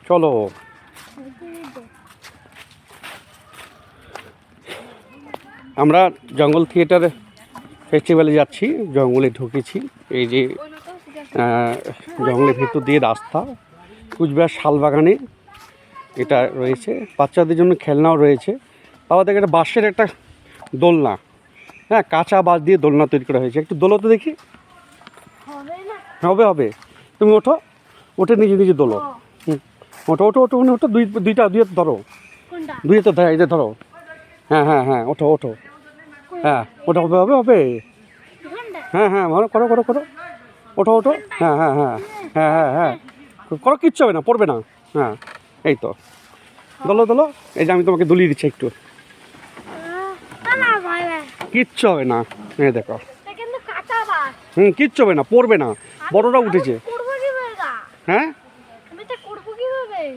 চলো আমরা জঙ্গল থিয়েটার ফেস্টিভ্যালে যাচ্ছি, জঙ্গলে ঢুকেছি। এই যে জঙ্গলের ভিতর দিয়ে রাস্তা, কুচবিহার শালবাগানে এটা রয়েছে। বাচ্চাদের জন্য খেলনাও রয়েছে। আবার দেখে একটা বাঁশের একটা দোলনা, হ্যাঁ, কাঁচা বাঁশ দিয়ে দোলনা তৈরি করা হয়েছে। একটু দোলো তো দেখি। হবে হবে, তুমি ওঠো, ওঠে নিজে নিজে দোলো। ওঠো ওঠো ওঠো, ওঠো, দুইটা ধরো, দুই তো ধরো, এই যে ধরো। হ্যাঁ হ্যাঁ হ্যাঁ, ওঠো ওঠো, হ্যাঁ ওটা হবে হবে হবে। হ্যাঁ হ্যাঁ, করো করো করো, ওঠো ওঠো, হ্যাঁ হ্যাঁ হ্যাঁ হ্যাঁ হ্যাঁ হ্যাঁ, করো, কিচ্ছু হবে না, পড়বে না। হ্যাঁ এই তো, দোলো দোলো। এই যে আমি তোমাকে দুলিয়ে দিচ্ছি একটু, কিচ্ছু হবে না। এই দেখো, কিচ্ছু হবে না, পড়বে না, বড়রা উঠেছে।